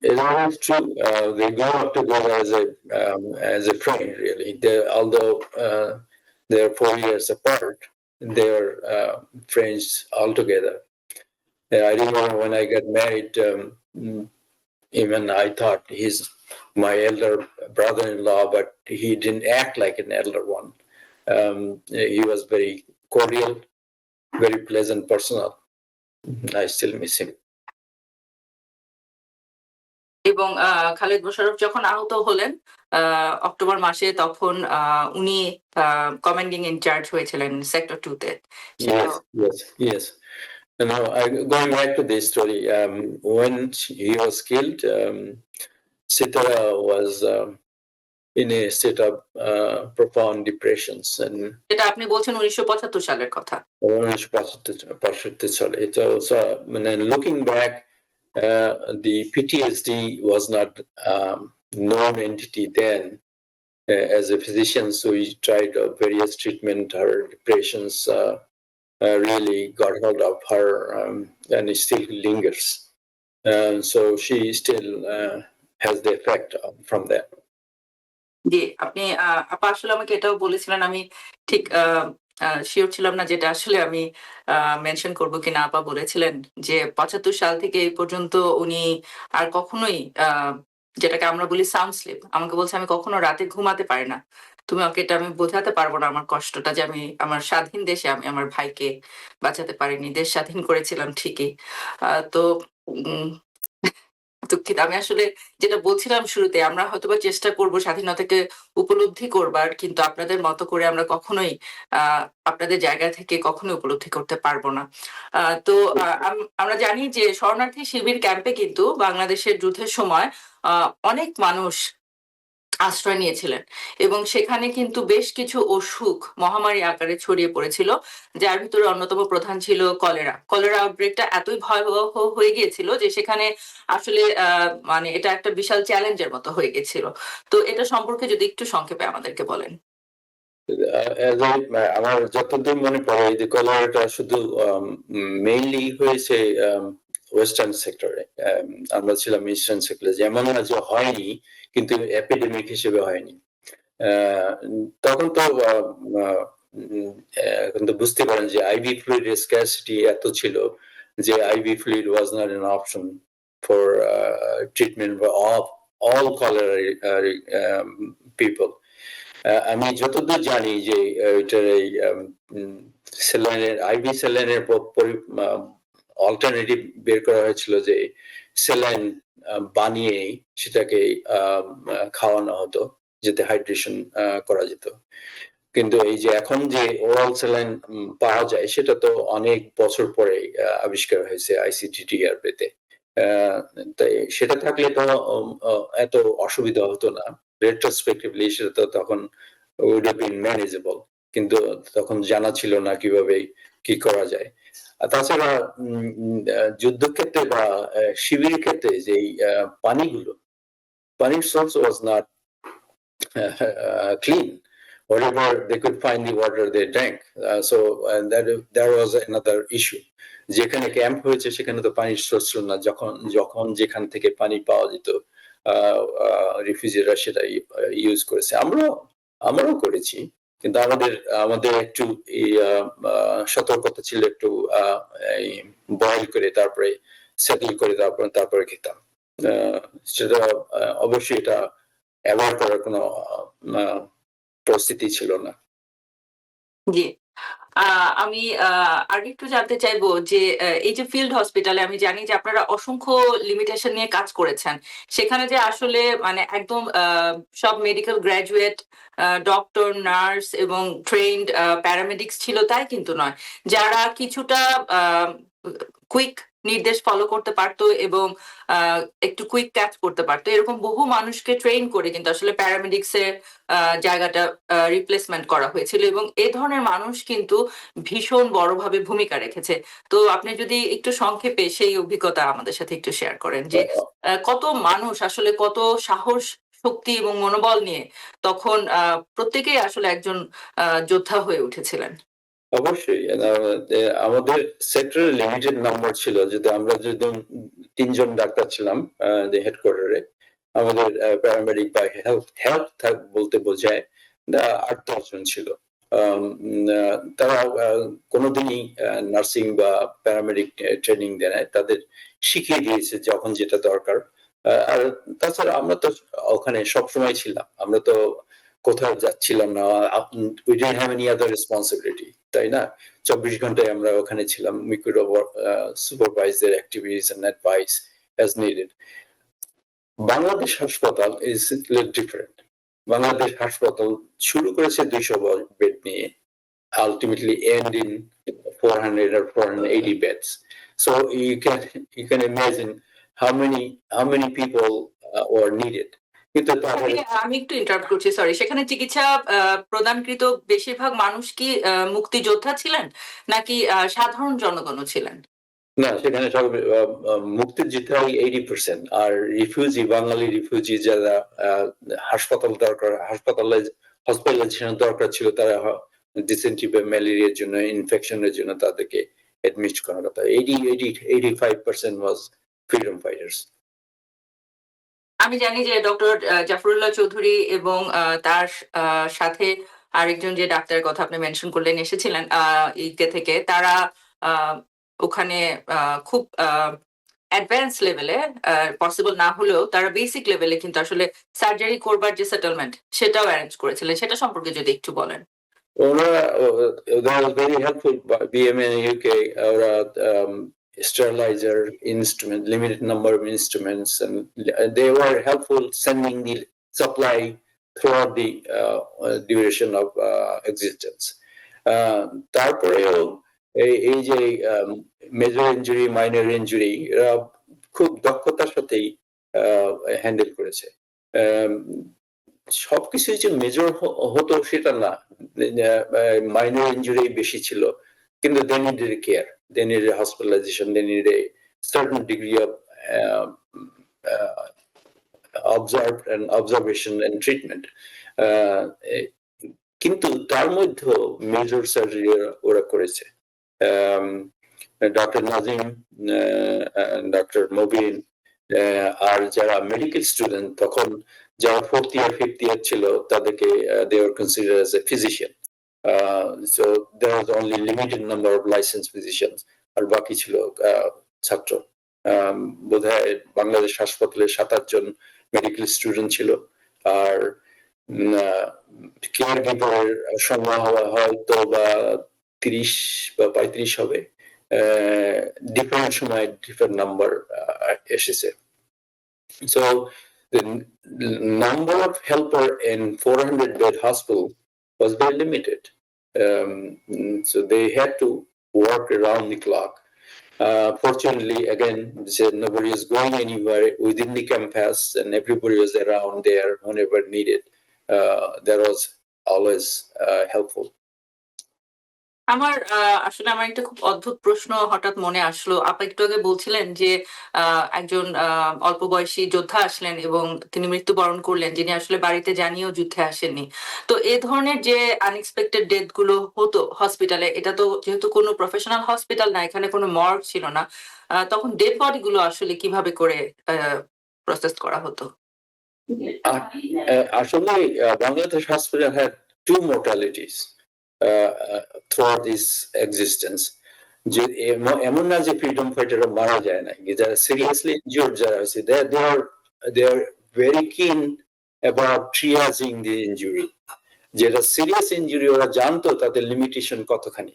It's true. They go up together as a friend, really. Although they're 4 years apart, they're friends altogether. I remember when I got married, even I thought he's my elder brother-in-law, but he didn't act like an elder one. He was very cordial, very pleasant person. I still miss him. এবং খালেদ মোশাররফ যখন আহত হলেন অক্টোবর মাসে, তখন উনি কমান্ডিং ইনচার্জ হয়েছিলেন সেক্টর 2 তে। Yes. Now, going back to this story, when he was killed, Sitara was in a state of profound depressions, and এটা আপনি বলছেন 1975 সালের কথা। 1975 সালে। So looking back, the PTSD was not known entity then. As a physician, so we tried various treatment. Her depressions really got hold of her, and it still lingers. So she still has the effect from that. জি, আপনি আপা আসলে আমাকে এটাও বলেছিলেন। আমি ঠিক সিউর ছিলাম না যেটা আসলে আমি মেনশন করব কিনা। আপা বলেছিলেন যে ৭৫ সাল থেকে এই পর্যন্ত উনি আর কখনোই যেটাকে আমরা বলি সাউন্ড স্লিপ। আমাকে বলছে, "আমি কখনো রাতে ঘুমাতে পারি না। তুমি আমাকে এটা আমি বোঝাতে পারব না আমার কষ্টটা যে আমি আমার স্বাধীন দেশে আমি আমার ভাইকে বাঁচাতে পারিনি। দেশ স্বাধীন করেছিলাম ঠিকই।" তো উম দুঃখিত। আমি আসলে যেটা বলছিলাম শুরুতে, আমরা হয়তোবা চেষ্টা করব স্বাধীনতাকে উপলব্ধি করবার। কিন্তু আপনাদের মতো করে আমরা কখনোই আ আপনাদের জায়গা থেকে কখনোই উপলব্ধি করতে পারব না। আ তো আমরা জানি যে শরণার্থী শিবির ক্যাম্পে কিন্তু বাংলাদেশের যুদ্ধের সময় আ অনেক মানুষ আশ্রয় নিয়েছিলেন এবং সেখানে কিন্তু বেশ কিছু অসুখ মহামারী আকারে ছড়িয়ে পড়েছিল। যার ভিতরে অন্যতম প্রধান ছিল কলেরা। কলেরা আউটব্রেকটা এতই ভয়াবহ হয়ে গিয়েছিল যে সেখানে আসলে মানে এটা একটা বিশাল চ্যালেঞ্জের মতো হয়ে গেছিল। তো এটা সম্পর্কে যদি একটু সংক্ষেপে আমাদেরকে বলেন। আমার যতদূর মনে পড়ে যে কলেরাটা শুধু মেইনলি হয়েছে ওয়েস্টার্ন সেক্টরে। আমরা ছিলাম ইস্টার্ন সেক্টরে, যেমন না যে হয়নি, কিন্তু এপিডেমিক হিসেবে হয়নি। তখন তো এখন তো বুঝতে পারেন যে আইভি ফ্লুইড স্ক্যারসিটি এত ছিল যে IV fluid was not an option for treatment of all cholera people. আমি যতদূর জানি যে এটার এই স্যালাইনের আইভি স্যালাইনের অল্টারনেটিভ বের করা হয়েছিল, যে স্যালাইন বানিয়ে সেটাকে খাওয়ানো হতো যাতে হাইড্রেশন করা যেত। কিন্তু এই যে এখন যে ওরাল স্যালাইন পাওয়া যায় সেটা তো অনেক বছর পরে আবিষ্কার হয়েছে আইসিটিডিআর পেতে। তাই সেটা থাকলে তো এত অসুবিধা হতো না। রেট্রোস্পেক্টিভলি সেটা তো তখন would have been manageable, কিন্তু তখন জানা ছিল না কিভাবে কি করা যায়। আর তাছাড়া যুদ্ধক্ষেত্রে বা শিবিরের ক্ষেত্রে যে পানিগুলো, পানির source was not clean. Whatever they could find the water they drank. So that was another issue. যেখানে ক্যাম্প হয়েছে সেখানে তো পানির সোর্স ছিল না। যখন যেখান থেকে পানি পাওয়া যেত রিফিউজিরা সেটা ইউজ করেছে। আমরাও করেছি, কিন্তু আমাদের একটু সতর্কতা ছিল, একটু বয়েল করে তারপরে সেটেল করে তারপরে খেতাম। সেটা অবশ্যই এটা অ্যাভয়েড করার কোনো পরিস্থিতি ছিল না। জি। আমি আরেকটু জানতে চাইবো যে এই যে ফিল্ড হসপিটালে আমি জানি যে আপনারা অসংখ্য লিমিটেশন নিয়ে কাজ করেছেন। সেখানে যে আসলে মানে একদম সব মেডিকেল গ্র্যাজুয়েট ডক্টর, নার্স এবং ট্রেইনড প্যারামেডিক্স ছিল তাই কিন্তু নয়। যারা কিছুটা আ কুইক নির্দেশ ফলো করতে পারত এবং আ একটু কুইক ক্যাচ করতে পারত। এরকম বহু মানুষকে ট্রেইন করে কিন্তু আসলে প্যারামেডিক্স এর জায়গাটা রিপ্লেসমেন্ট করা হয়েছিল এবং এ ধরনের মানুষ কিন্তু ভীষণ বড়ভাবে ভূমিকা রেখেছে। তো আপনি যদি একটু সংক্ষেপে সেই অভিজ্ঞতা আমাদের সাথে একটু শেয়ার করেন যে কত মানুষ আসলে কত সাহস, শক্তি এবং মনোবল নিয়ে তখন প্রত্যেকেই আসলে একজন যোদ্ধা হয়ে উঠেছিলেন। অবশ্যই আমাদের সেক্টরে লিমিটেড নাম্বার ছিল। আমরা যদি ৩ জন ডাক্তার ছিলাম হেডকোয়ার্টারে, আমাদের প্যারামেডিক বা হেলথ বলতে বোঝায় ৮-১০ জন ছিল। তারা কোনোদিনই নার্সিং বা প্যারামেডিক ট্রেনিং দেয় নাই, তাদের শিখিয়ে দিয়েছে যখন যেটা দরকার। আর তাছাড়া আমরা তো ওখানে সবসময় ছিলাম, আমরা তো কোথাও যাচ্ছিলাম না। we didn't have any other responsibility, তাই না? ২৪ ঘন্টায় আমরা ওখানে ছিলাম। We could supervise their activities and advise as needed. Bangladesh হাসপাতাল is a little different. Bangladesh হাসপাতাল শুরু করেছে ২০০ বেড নিয়ে, ultimately end in 400 or 480 beds. So you can imagine how many people were needed. কিন্তু আমি একটু ইন্টারাপ্ট করছি, সরি। সেখানে চিকিৎসা প্রদানকৃত বেশিরভাগ মানুষ কি মুক্তিযোদ্ধা ছিলেন? নাকি সাধারণ জনগণও ছিলেন? না, সেখানে সব মুক্তিযোদ্ধাই 80%, আর রিফিউজি, বাঙালি রিফিউজি যারা হসপিটালাইজেশন দরকার ছিল, তারা ডিসেন্ট্রি বা ম্যালেরিয়ার জন্য, ইনফেকশনের জন্য তাদেরকে অ্যাডমিট করার কথা। 85% was freedom fighters. আমি জানি যে ডক্টর জাফরুল্লাহ চৌধুরী এবং তার সাথে আরেকজন যে ডাক্তারের কথা আপনি মেনশন করলেন এসেছিলেন ইকে থেকে তারা আহ, ওখানে খুব অ্যাডভান্স লেভেলে পসিবল না হলেও তারা বেসিক লেভেলে কিন্তু আসলে সার্জারি করবার যে সেটেলমেন্ট সেটাও অ্যারেঞ্জ করেছিলেন সেটা সম্পর্কে যদি একটু বলেন That was very helpful by BMA in UK, sterilizer instrument, limited number of instruments, and they were helpful sending the supply throughout the duration of existence. তারপরেও এই যে মেজর ইনজুরি মাইনর ইনজুরি খুব দক্ষতার সাথেই হ্যান্ডেল করেছে সবকিছু যে মেজর হতো সেটা না মাইনর ইনজুরি বেশি ছিল কিন্তু they needed care, they needed hospitalization, they needed a certain degree of observation and treatment. কিন্তু তার মধ্যেও মেজর সার্জারি ওরা করেছে ডক্টর নাজিম ডক্টর মবিন আর যারা মেডিকেল স্টুডেন্ট তখন যারা 4th year 5th year ছিল তাদেরকে they were considered as a physician, so there was only limited number of licensed physicians আর বাকি ছিল ছাত্র বোধহয় বাংলাদেশ হাসপাতালে 7-8 জন মেডিকেল স্টুডেন্ট ছিল আর কেয়ার গিভারের সংখ্যা হয়তো বা 30 বা 35 হবে different সময় different number এসেছে so the number of helper in 400 bed hospital was very limited, so they had to work around the clock. Fortunately, again, nobody is going anywhere within the campus and everybody was around there whenever needed. That was always helpful. আমার আসলে আমার একটা খুব অদ্ভুত প্রশ্ন হঠাৎ মনে আসলো আপনি একটু আগে বলছিলেন যে একজন অল্প বয়সী যোদ্ধা আসলেন এবং তিনি মৃত্যুবরণ করলেন যিনি আসলে বাড়িতে জানিয়েও যুদ্ধে আসেননি তো এই ধরনের যে আনএক্সপেক্টেড ডেথ গুলো হতো হসপিটালে এটা তো যেহেতু কোনো প্রফেশনাল হসপিটাল না এখানে কোনো মর্গ ছিল না তখন ডেড বডি গুলো আসলে কিভাবে করে প্রসেস করা হতো আসলে Bangladesh hospital had 2 mortalities throughout this existence. যে এমন না যে ফ্রিডম ফাইটাররা মারা যায় না যারা সিরিয়াসলি ইনজুর্ড যারা আছে they are very keen about triaging the injury. যেটা সিরিয়াস ইনজুরি ওরা জানতো তাদের লিমিটেশন কতখানি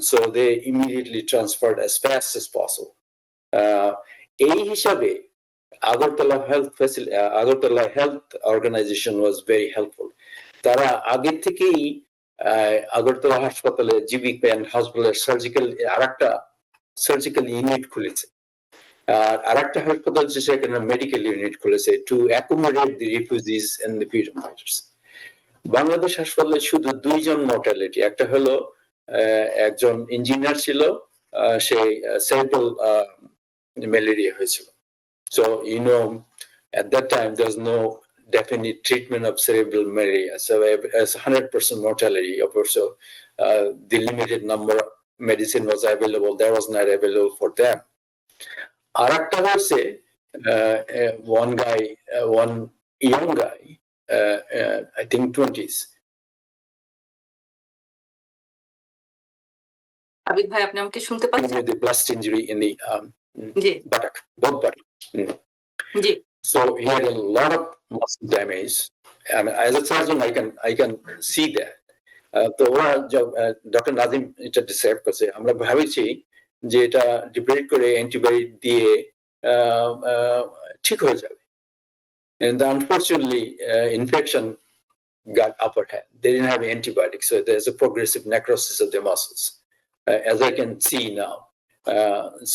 so they immediately transferred as fast as possible. এই হিসাবে Agartala health organization was very helpful. তারা আগে থেকেই আগরতলা হাসপাতালে জিবি পেন হসপিটালের সার্জিক্যাল ইউনিট খুলেছে আর আরেকটা হাসপাতাল সেখানে মেডিকেল ইউনিট খুলেছে to accommodate the refugees and the freedom fighters Bangladesh হাসপাতালে শুধু 2 জন মর্টালিটি একটা হলো একজন ইঞ্জিনিয়ার ছিল সে সেরেব্রাল ম্যালেরিয়া হয়েছিল so you know at that time there's no definite treatment of cerebral malaria. So as 100% mortality, of course, so the limited number of medicine was available. That was not available for them. Arakta was one young guy, I think 20s. Abid ভাই আপনি আমাকে শুনতে পাচ্ছেন With the blast injury in the G buttock, both buttock. G So he had a lot of muscle damage. I mean, as a surgeon, I can see that. তো ওরা ডক্টর নাজিম এটা ডিসাইড করছে আমরা ভাবিছি যে এটা ডিপ্রেট করে অ্যান্টিবায়োটিক দিয়ে ঠিক হয়ে যাবে and unfortunately infection got upper hand. They didn't have antibiotics, so there's a progressive necrosis of the muscles, as I can see now.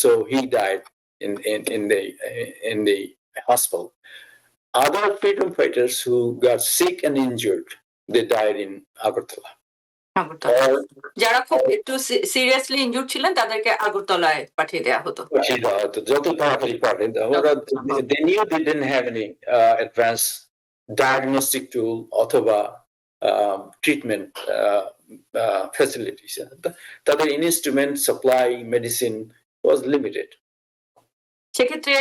So he died in the hospital. Other freedom fighters who got sick and injured, they died in Agartala. যারা খুব একটু সিরিয়াসলি ইনজুর্ড ছিলেন তাদেরকে আগরতলায় পাঠিয়ে দেওয়া হতো যত তাড়াতাড়ি পারেন ওরা they knew they didn't have any advanced diagnostic tool অথবা treatment facilities. তাদের instrument supply medicine was limited. সেক্ষেত্রে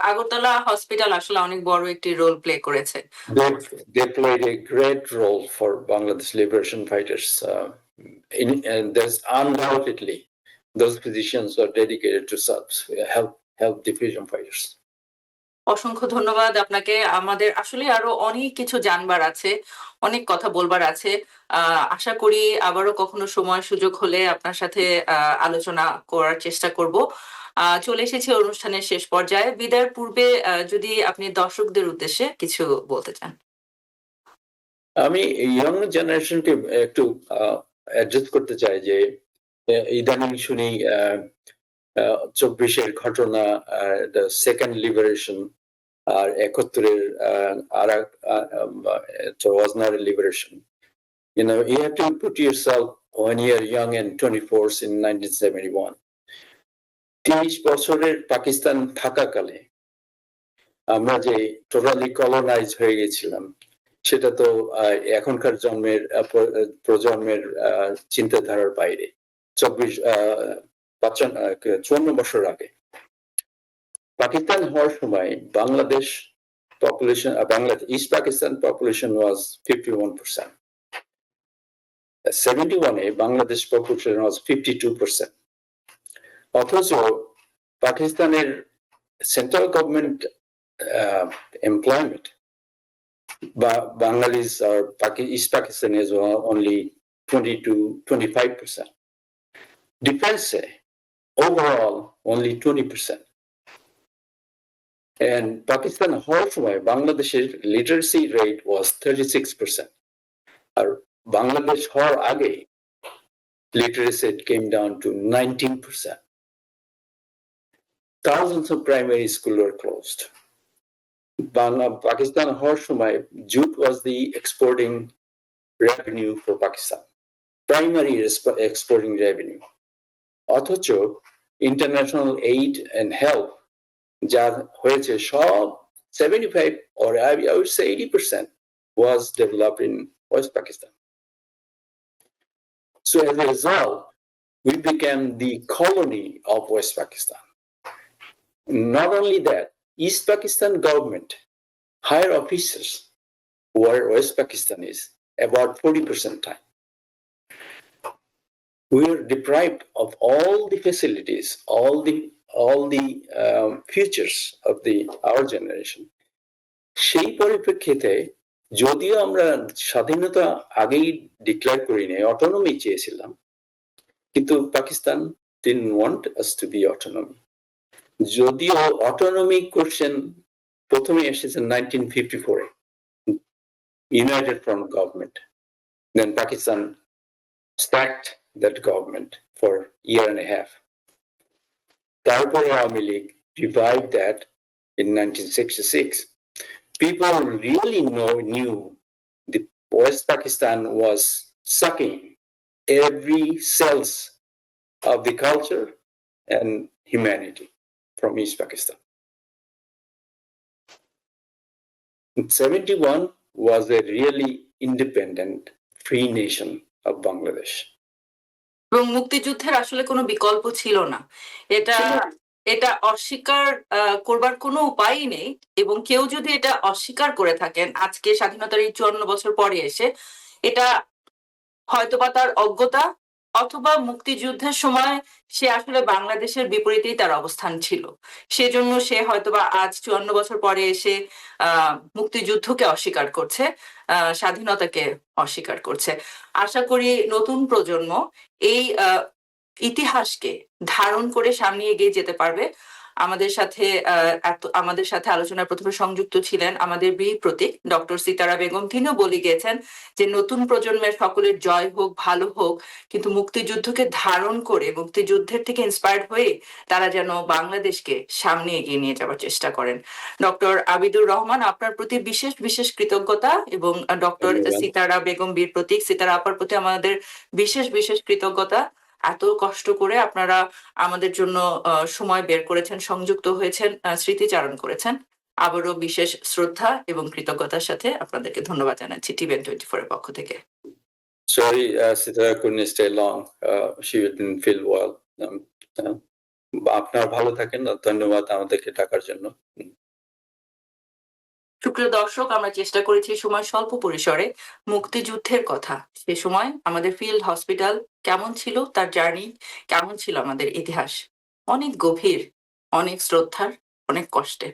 আগরতলা হসপিটাল আসলে অনেক বড় একটি রোল প্লে করেছে। They played a great role for Bangladesh liberation fighters. And there's undoubtedly those physicians are dedicated to help the freedom fighters. অসংখ্য ধন্যবাদ আপনাকে। আমাদের আসলে আরো অনেক কিছু জানবার আছে, অনেক কথা বলবার আছে। আশা করি আবারও কখনো সময় সুযোগ হলে আপনার সাথে আলোচনা করার চেষ্টা করব। চলে এসেছি অনুষ্ঠানের শেষ পর্যায়ে। বিদায়ের পূর্বে যদি আপনি দর্শকদের উদ্দেশ্যে কিছু বলতে চান। আমি ইয়ং জেনারেশনকে একটু অ্যাড্রেস করতে চাই যে ইদানিং শুনি 24-এর ঘটনা, দ্য সেকেন্ড লিবারেশন, আর 71-এর আর was not a liberation. You know, you have to put yourself when you're young and 24 in 1971. 30 বছরের পাকিস্তান থাকাকালে আমরা যে টোটালি কলোনাইজ হয়ে গেছিলাম, সেটা তো এখনকার প্রজন্মের চিন্তাধারার বাইরে। 54 বছর আগে পাকিস্তান হওয়ার সময় Bangladesh population, East Pakistan population was 51%. 71-এ বাংলাদেশ পপুলেশন ওয়াজ 52%. অথচ পাকিস্তানের central government employment Bangladesh or East Pakistan is only 25%. Defense overall only 20%. And Pakistan হওয়ার সময় বাংলাদেশের literacy rate was 36%. আর বাংলাদেশ হওয়ার আগে literacy rate came down to 19%. Thousands of primary schools were closed. Pakistan হওয়ার সময় jute was the exporting revenue for Pakistan, primary exporting revenue. অথচ international aid and help যা হয়েছে সব 75 or I would say 80% was developed in West Pakistan. So as a result, we became the colony of West Pakistan. Not only that, East Pakistan government higher officers were West Pakistanis about 40% time. We were deprived of all the facilities, all the futures of our generation. সেই পরিপ্রেক্ষিতে যদিও আমরা স্বাধীনতা আগেই ডিক্লেয়ার করিনি, অটোনমি চেয়েছিলাম, কিন্তু Pakistan didn't want us to be autonomy. যদিও অটোনমি কোশ্চেন প্রথমে এসেছে 1954-এ, United Front government. Then Pakistan sacked that government for a year and a half. Taipei Army League revived that in 1966. People really knew the West Pakistan was sucking every cells of the culture and humanity from East Pakistan. 71 was a really independent, free nation of Bangladesh. এবং মুক্তিযুদ্ধের আসলে কোনো বিকল্প ছিল না। এটা অস্বীকার করবার কোনো উপায়ই নেই। এবং কেউ যদি এটা অস্বীকার করে থাকেন আজকে স্বাধীনতার এই 54 বছর পরে এসে, এটা হয়তোবা তার অজ্ঞতা অথবা মুক্তিযুদ্ধের সময় সে আসলে বাংলাদেশের বিপরীতেই তার অবস্থান ছিল। সেজন্য সে হয়তোবা আজ 54 বছর পরে এসে মুক্তিযুদ্ধকে অস্বীকার করছে, স্বাধীনতাকে অস্বীকার করছে। আশা করি নতুন প্রজন্ম এই ইতিহাসকে ধারণ করে সামনে এগিয়ে যেতে পারবে। আমাদের সাথে আলোচনার প্রথমে সংযুক্ত ছিলেন আমাদের বীর প্রতীক ডক্টর সিতারা বেগম। তিনিও বলে গিয়েছেন যে নতুন প্রজন্মের সকলের জয় হোক, ভালো হোক, কিন্তু মুক্তিযুদ্ধকে ধারণ করে মুক্তিযুদ্ধের থেকে ইন্সপায়ার্ড হয়ে তারা যেন বাংলাদেশকে সামনে এগিয়ে নিয়ে যাওয়ার চেষ্টা করেন। ডক্টর আবিদুর রহমান, আপনার প্রতি বিশেষ বিশেষ কৃতজ্ঞতা এবং ডক্টর সিতারা বেগম বীর প্রতীক, সিতারা আপার প্রতি আমাদের বিশেষ বিশেষ কৃতজ্ঞতা। এত কষ্ট করে আপনারা আমাদের জন্য সময় বের করেছেন, সংযুক্ত হয়েছেন, স্মৃতিচারণ করেছেন। আবারও বিশেষ শ্রদ্ধা এবং কৃতজ্ঞতার সাথে আপনাদেরকে ধন্যবাদ জানাচ্ছি টিভিএন 24 এর পক্ষ থেকে। Sorry, Sitara couldn't stay long. She didn't feel well. আপনার ভালো থাকেন। ধন্যবাদ আমাদেরকে ডাকার জন্য। সুপ্রিয় দর্শক, আমরা চেষ্টা করেছি সময় স্বল্প পরিসরে মুক্তিযুদ্ধের কথা। সে সময় আমাদের ফিল্ড হসপিটাল কেমন ছিল, তার জার্নি কেমন ছিল, আমাদের ইতিহাস অনেক গভীর, অনেক শ্রদ্ধার, অনেক কষ্টের।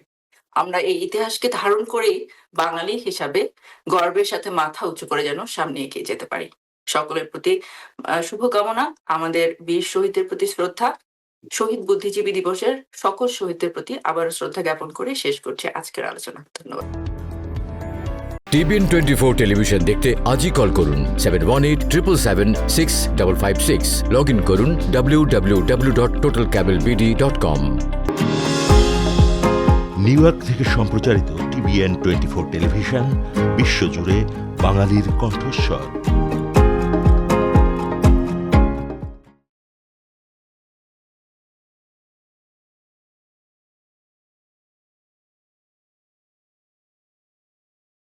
আমরা এই ইতিহাসকে ধারণ করেই বাঙালি হিসাবে গর্বের সাথে মাথা উঁচু করে যেন সামনে এগিয়ে যেতে পারি। সকলের প্রতি শুভকামনা, আমাদের বীর শহীদদের প্রতি শ্রদ্ধা। শহীদ বুদ্ধিজীবী দিবসের সকল শহীদদের প্রতি আবারও শ্রদ্ধা জ্ঞাপন করে শেষ করছি আজকের আলোচনা। ধন্যবাদ। TBN 24 টেলিভিশন দেখতে আজই কল করুন 7187776556। লগ ইন করুন www.totalcablebd.com। নিউ ইয়র্ক থেকে সম্প্রচারিত TBN 24 টেলিভিশন বিশ্বজুড়ে বাঙালির কণ্ঠস্বর।